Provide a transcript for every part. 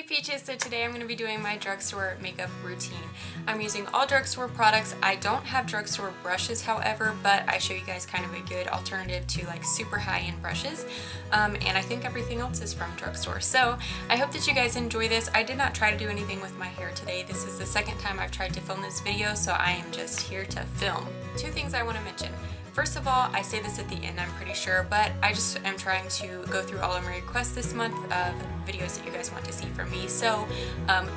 Peaches, so today I'm going to be doing my drugstore makeup routine. I'm using all drugstore products. I don't have drugstore brushes, however, but I show you guys kind of a good alternative to like super high-end brushes, and I think everything else is from drugstore. So I hope that you guys enjoy this. I did not try to do anything with my hair today. This is the second time I've tried to film this video, so I am just here to film. Two things I want to mention. First of all, I say this at the end, I'm pretty sure, but I just am trying to go through all of my requests this month of videos that you guys want to see from me. So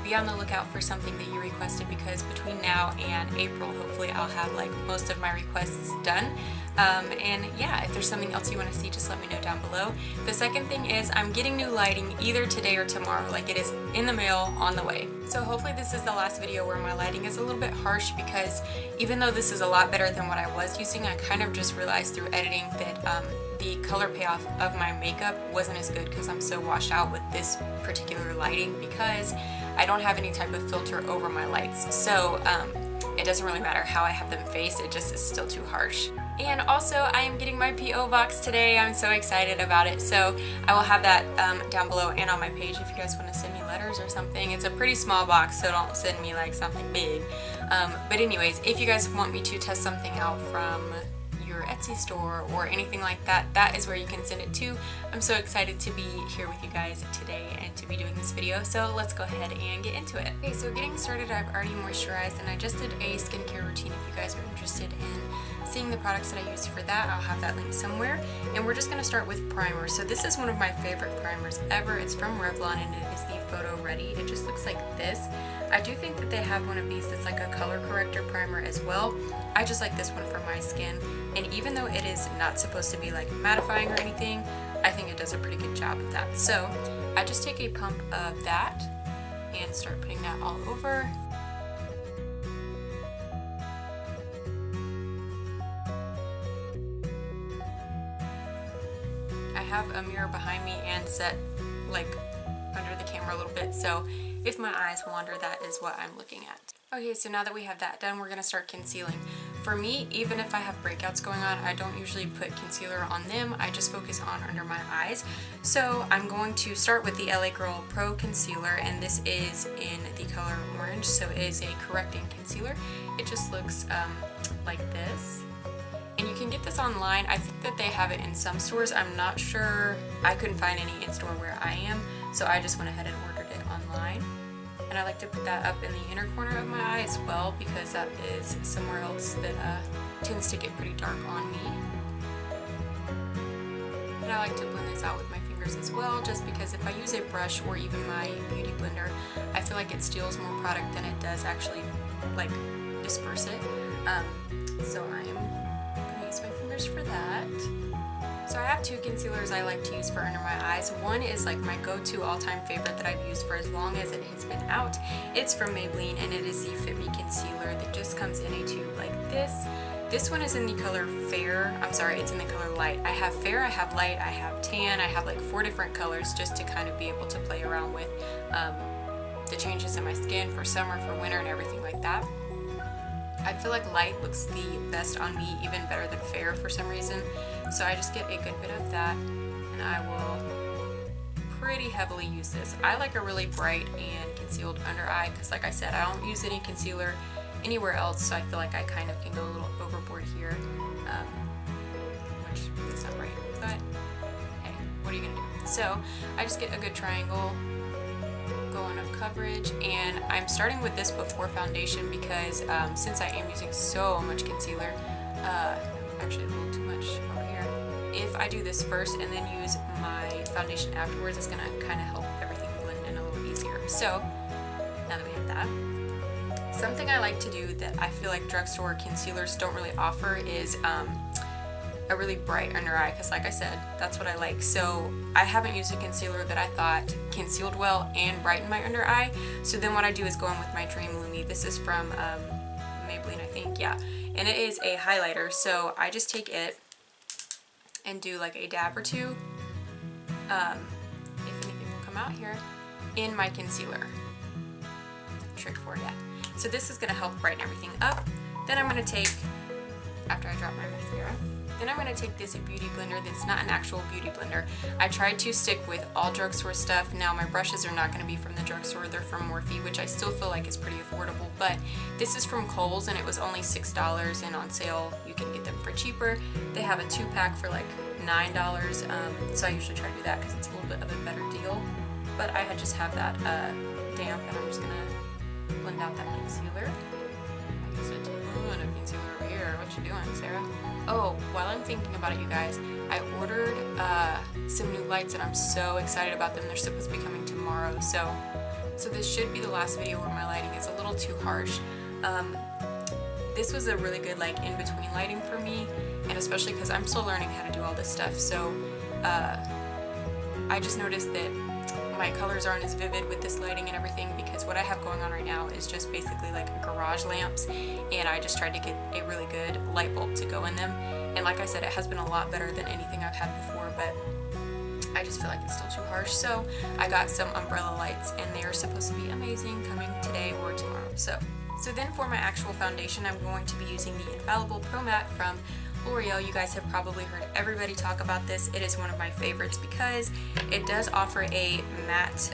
be on the lookout for something that you requested, because between now and April, hopefully I'll have like most of my requests done. And yeah, if there's something else you want to see, just let me know down below. The second thing is I'm getting new lighting either today or tomorrow. Like, it is in the mail, on the way. So hopefully this is the last video where my lighting is a little bit harsh, because even though this is a lot better than what I was using, I kind of just realized through editing that the color payoff of my makeup wasn't as good because I'm so washed out with this particular lighting, because I don't have any type of filter over my lights. So it doesn't really matter how I have them faced, it just is still too harsh. And also, I am getting my P.O. box today. I'm so excited about it. So I will have that down below and on my page if you guys want to send me letters or something. It's a pretty small box, so don't send me like something big. But anyways, if you guys want me to test something out from your Etsy store or anything like that, that is where you can send it to. I'm so excited to be here with you guys today and to be doing this video, so let's go ahead and get into it. Okay, so getting started, I've already moisturized and I just did a skincare routine. If you guys are interested in seeing the products that I used for that, I'll have that link somewhere. And we're just going to start with primer. So this is one of my favorite primers ever. It's from Revlon and it is the Photo Ready. It just looks like this. I do think that they have one of these that's like a color corrector primer as well. I just like this one for my skin, and even though it is not supposed to be like mattifying or anything, I think it does a pretty good job of that. So I just take a pump of that and start putting that all over. I have a mirror behind me and set like under the camera a little bit, so if my eyes wander, that is what I'm looking at. Okay, so now that we have that done, we're going to start concealing. For me, even if I have breakouts going on, I don't usually put concealer on them. I just focus on under my eyes. So I'm going to start with the LA Girl Pro Concealer, and this is in the color orange, so it is a correcting concealer. It just looks like this. And you can get this online. I think that they have it in some stores. I'm not sure. I couldn't find any in store where I am, so I just went ahead and ordered it online. And I like to put that up in the inner corner of my eye as well, because that is somewhere else that tends to get pretty dark on me. And I like to blend this out with my fingers as well, just because if I use a brush or even my beauty blender, I feel like it steals more product than it does actually like disperse it. So I am going to use my fingers for that. So I have two concealers I like to use for under my eyes. One is like my go-to all-time favorite that I've used for as long as it has been out. It's from Maybelline and it is the Fit Me Concealer that just comes in a tube like this. This one is in the color Fair. I'm sorry, it's in the color Light. I have Fair, I have Light, I have Tan. I have like 4 different colors just to kind of be able to play around with the changes in my skin for summer, for winter, and everything like that. I feel like Light looks the best on me, even better than Fair for some reason. So I just get a good bit of that, and I will pretty heavily use this. I like a really bright and concealed under eye, because like I said, I don't use any concealer anywhere else, so I feel like I kind of can go a little overboard here, which is not right, but hey, what are you gonna do? So I just get a good triangle, go enough coverage, and I'm starting with this before foundation because since I am using so much concealer, actually a little too much over here, if I do this first and then use my foundation afterwards, it's going to kind of help everything blend in a little easier. So now that we have that, something I like to do that I feel like drugstore concealers don't really offer is a really bright under eye, because like I said, that's what I like. So I haven't used a concealer that I thought concealed well and brightened my under eye. So then what I do is go in with my Dream Lumi. This is from Maybelline, I think, yeah. And it is a highlighter, so I just take it and do like a dab or two, if anything will come out here, in my concealer. Trick for ya. So this is going to help brighten everything up. Then I'm going to take, after I drop my mascara, Then I'm going to take this beauty blender that's not an actual beauty blender. I tried to stick with all drugstore stuff. Now my brushes are not going to be from the drugstore, they're from Morphe, which I still feel like is pretty affordable, but this is from Kohl's and it was only $6, and on sale you can get them for cheaper. They have a 2-pack for like $9, so I usually try to do that because it's a little bit of a better deal. But I just have that damp, and I'm just going to blend out that concealer. I use a ton of concealer over here. What you doing, Sarah? Oh, while I'm thinking about it, you guys, I ordered some new lights and I'm so excited about them. They're supposed to be coming tomorrow, so this should be the last video where my lighting is a little too harsh. This was a really good like in-between lighting for me, and especially because I'm still learning how to do all this stuff, so I just noticed that my colors aren't as vivid with this lighting and everything, because what I have going on right now is just basically like garage lamps, and I just tried to get a really good light bulb to go in them, and like I said, it has been a lot better than anything I've had before, but I just feel like it's still too harsh, so I got some umbrella lights and they are supposed to be amazing, coming today or tomorrow. So then for my actual foundation, I'm going to be using the Infallible Pro Matte from L'Oreal. You guys have probably heard everybody talk about this. It is one of my favorites because it does offer a matte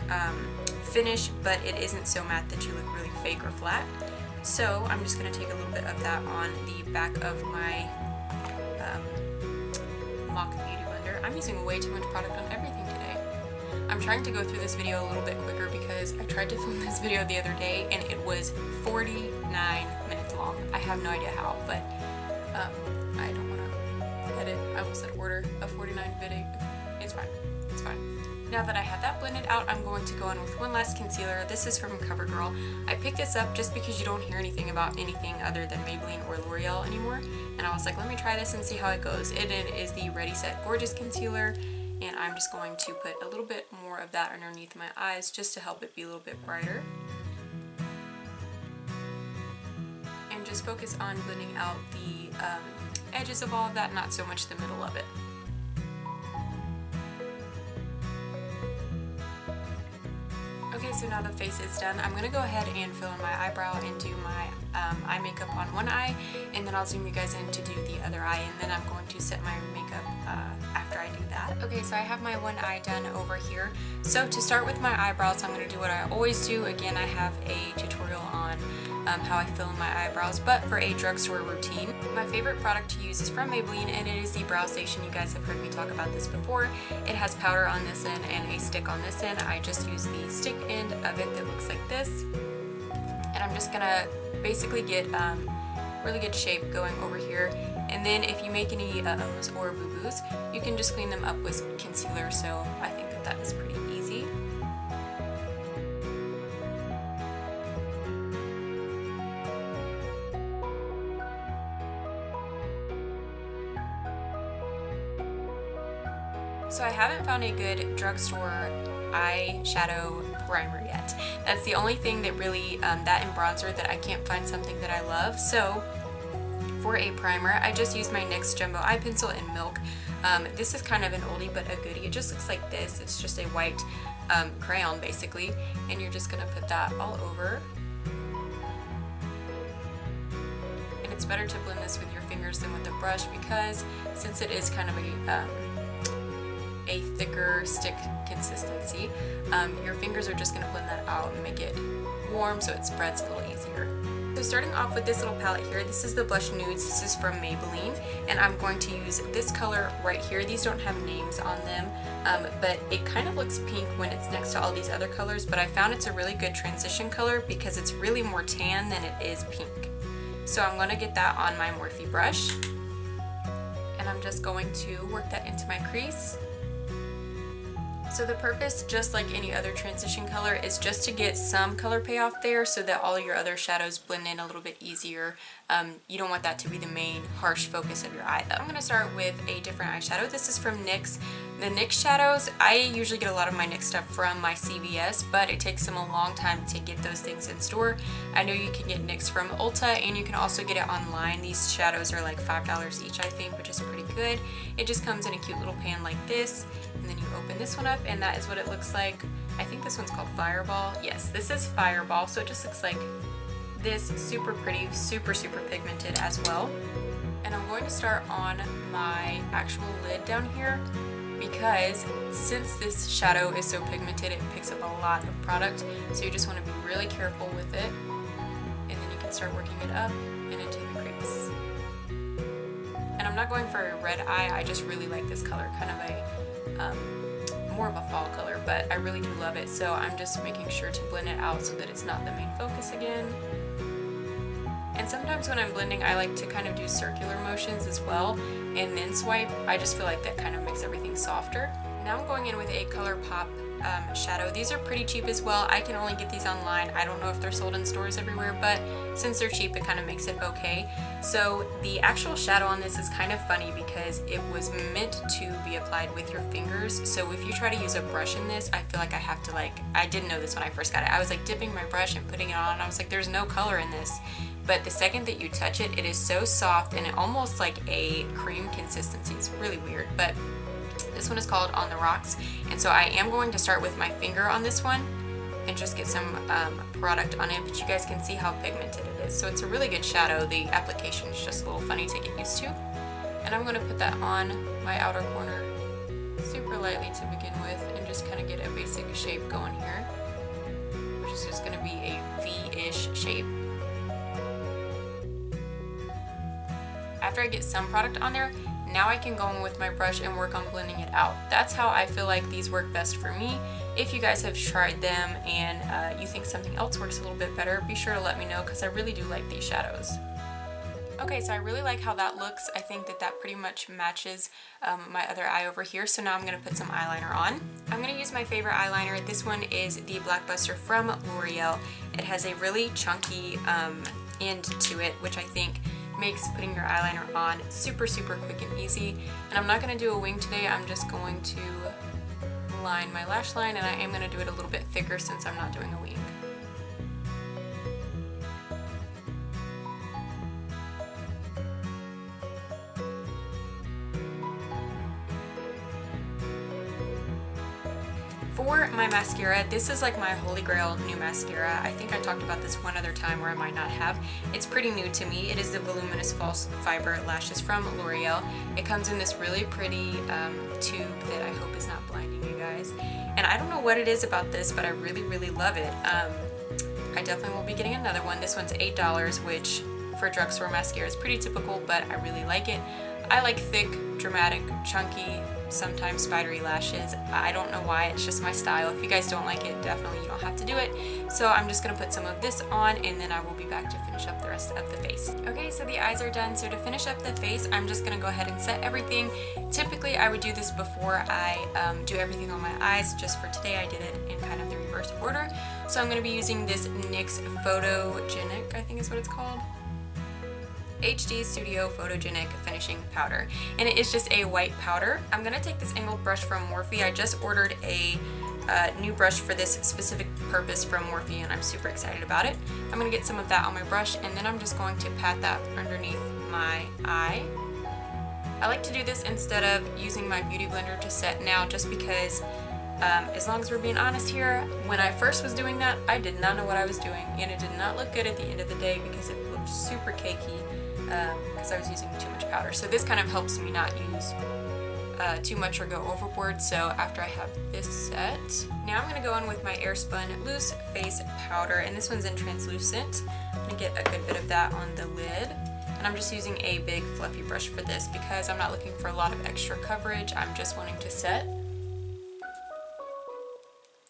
finish, but it isn't so matte that you look really fake or flat. So I'm just going to take a little bit of that on the back of my Mock Beauty Blender. I'm using way too much product on everything today. I'm trying to go through this video a little bit quicker because I tried to film this video the other day and it was 49 minutes long. I have no idea how, but I don't want to edit. I almost said order a 49 video. It's fine. It's fine. Now that I have that blended out, I'm going to go in with one last concealer. This is from CoverGirl. I picked this up just because you don't hear anything about anything other than Maybelline or L'Oreal anymore. And I was like, let me try this and see how it goes. It is the Ready Set Gorgeous Concealer. And I'm just going to put a little bit more of that underneath my eyes just to help it be a little bit brighter. And just focus on blending out the edges of all of that, not so much the middle of it. Okay, so now the face is done. I'm going to go ahead and fill in my eyebrow and do my eye makeup on one eye, and then I'll zoom you guys in to do the other eye, and then I'm going to set my makeup after I do that. Okay, so I have my one eye done over here. So to start with my eyebrows, I'm going to do what I always do. Again, I have a tutorial on how I fill in my eyebrows, but for a drugstore routine. My favorite product to use is from Maybelline, and it is the Brow Station. You guys have heard me talk about this before. It has powder on this end and a stick on this end. I just use the stick end of it that looks like this, and I'm just gonna basically get really good shape going over here. And then if you make any uh-ohs or boo-boos, you can just clean them up with concealer, so I think that that is pretty easy. So I haven't found a good drugstore eyeshadow primer yet. That's the only thing that really, that and bronzer, that I can't find something that I love. So for a primer, I just use my NYX Jumbo Eye Pencil in Milk. This is kind of an oldie but a goodie. It just looks like this. It's just a white crayon basically, and you're just gonna put that all over. And it's better to blend this with your fingers than with a brush, because since it is kind of a thicker stick consistency, your fingers are just going to blend that out and make it warm so it spreads a little easier. So starting off with this little palette here, this is the Blush Nudes. This is from Maybelline, and I'm going to use this color right here. These don't have names on them, but it kind of looks pink when it's next to all these other colors, but I found it's a really good transition color because it's really more tan than it is pink. So I'm going to get that on my Morphe brush, and I'm just going to work that into my crease. So the purpose, just like any other transition color, is just to get some color payoff there so that all your other shadows blend in a little bit easier. You don't want that to be the main harsh focus of your eye though. I'm going to start with a different eyeshadow. This is from NYX. The NYX shadows, I usually get a lot of my NYX stuff from my CVS, but it takes them a long time to get those things in store. I know you can get NYX from Ulta, and you can also get it online. These shadows are like $5 each, I think, which is pretty good. It just comes in a cute little pan like this, and then you open this one up, and that is what it looks like. I think this one's called Fireball. Yes, this is Fireball, so it just looks like this. Super pretty, super pigmented as well. And I'm going to start on my actual lid down here because since this shadow is so pigmented, it picks up a lot of product. So you just want to be really careful with it. And then you can start working it up and into the crease. And I'm not going for a red eye, I just really like this color, kind of a more of a fall color, but I really do love it. So I'm just making sure to blend it out so that it's not the main focus again. And sometimes when I'm blending, I like to kind of do circular motions as well and then swipe. I just feel like that kind of makes everything softer. Now I'm going in with a ColourPop shadow. These are pretty cheap as well. I can only get these online. I don't know if they're sold in stores everywhere, but since they're cheap, it kind of makes it okay. So the actual shadow on this is kind of funny because it was meant to be applied with your fingers. So if you try to use a brush in this, I feel like I have to I didn't know this when I first got it. I was like dipping my brush and putting it on and I was like, there's no color in this. But the second that you touch it, it is so soft and it almost like a cream consistency. It's really weird, but this one is called On the Rocks. And so I am going to start with my finger on this one and just get some product on it, but you guys can see how pigmented it is. So it's a really good shadow. The application is just a little funny to get used to. And I'm going to put that on my outer corner super lightly to begin with and just kind of get a basic shape going here, which is just going to be a V-ish shape. After I get some product on there, now I can go in with my brush and work on blending it out. That's how I feel like these work best for me. If you guys have tried them and you think something else works a little bit better, be sure to let me know because I really do like these shadows. Okay, so I really like how that looks. I think that that pretty much matches my other eye over here. So now I'm going to put some eyeliner on. I'm going to use my favorite eyeliner. This one is the Black Buster from L'Oreal. It has a really chunky end to it, which I think makes putting your eyeliner on super quick and easy. And I'm not going to do a wing today. I'm just going to line my lash line, and I am going to do it a little bit thicker since I'm not doing a wing. For my mascara, this is like my holy grail new mascara. I think I talked about this one other time where I might not have. It's pretty new to me. It is the Voluminous False Fiber Lashes from L'Oreal. It comes in this really pretty tube that I hope is not blinding you guys. And I don't know what it is about this, but I really love it. I definitely will be getting another one. This one's $8, which for drugstore mascara is pretty typical, but I really like it. I like thick, dramatic, chunky, sometimes spidery lashes. I don't know why, it's just my style. If you guys don't like it, definitely you don't have to do it. So I'm just going to put some of this on and then I will be back to finish up the rest of the face. Okay, so the eyes are done. So to finish up the face, I'm just going to go ahead and set everything. Typically I would do this before I do everything on my eyes. Just for today I did it in kind of the reverse order. So I'm going to be using this NYX Photogenic, I think is what it's called. HD Studio Photogenic Finishing Powder, and it is just a white powder. I'm going to take this angled brush from Morphe. I just ordered a new brush for this specific purpose from Morphe and I'm super excited about it. I'm going to get some of that on my brush and then I'm just going to pat that underneath my eye. I like to do this instead of using my beauty blender to set now, just because as long as we're being honest here, when I first was doing that, I did not know what I was doing and it did not look good at the end of the day because it looked super cakey. Because I was using too much powder. So this kind of helps me not use too much or go overboard. So after I have this set, now I'm going to go in with my Airspun Loose Face Powder, and this one's in translucent. I'm going to get a good bit of that on the lid, and I'm just using a big fluffy brush for this because I'm not looking for a lot of extra coverage. I'm just wanting to set.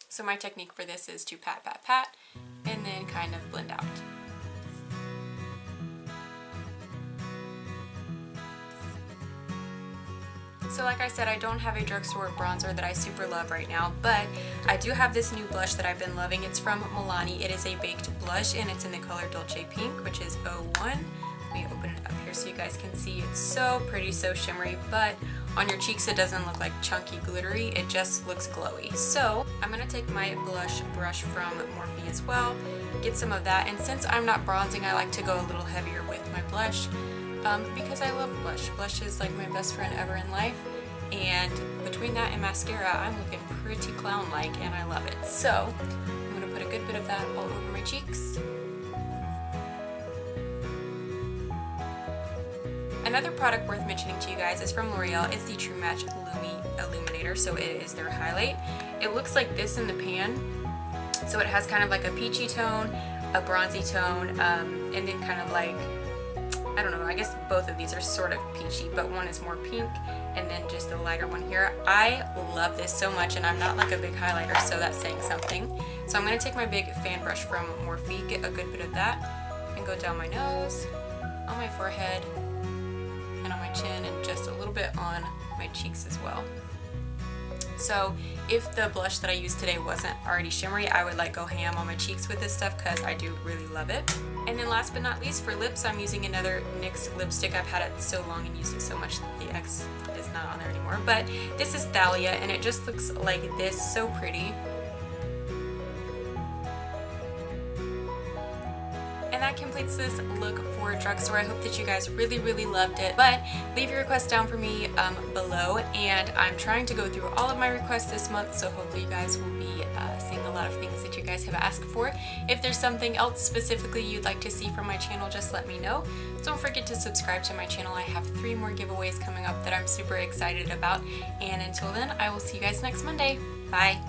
So my technique for this is to pat, and then kind of blend out. So like I said, I don't have a drugstore bronzer that I super love right now, but I do have this new blush that I've been loving. It's from Milani. It is a baked blush and it's in the color Dolce Pink, which is 01. Let me open it up here so you guys can see. It's so pretty, so shimmery, but on your cheeks it doesn't look like chunky glittery, it just looks glowy. So I'm going to take my blush brush from Morphe as well, get some of that, and since I'm not bronzing, I like to go a little heavier with my blush. Because I love blush. Blush is like my best friend ever in life, and between that and mascara, I'm looking pretty clown-like, and I love it. So I'm going to put a good bit of that all over my cheeks. And Another product worth mentioning to you guys is from L'Oreal. It's the True Match Lumi Illuminator, so it is their highlight. It looks like this in the pan. So it has kind of like a peachy tone, a bronzy tone, and then kind of like, I don't know, I guess both of these are sort of peachy, but one is more pink and then just a lighter one here. I love this so much, and I'm not like a big highlighter, so that's saying something. So I'm going to take my big fan brush from Morphe, get a good bit of that, and go down my nose, on my forehead, and on my chin, and just a little bit on my cheeks as well. So if the blush that I used today wasn't already shimmery, I would like go ham on my cheeks with this stuff because I do really love it. And then last but not least, for lips, I'm using another NYX lipstick. I've had it so long and used it so much that the X is not on there anymore. But this is Thalia, and it just looks like this, so pretty. And that completes this look for Drugstore. I hope that you guys really loved it. But leave your requests down for me below, and I'm trying to go through all of my requests this month, so hopefully you guys will be seeing a lot of things that you guys have asked for. If there's something else specifically you'd like to see from my channel, just let me know. Don't forget to subscribe to my channel. I have 3 more giveaways coming up that I'm super excited about. And until then, I will see you guys next Monday. Bye!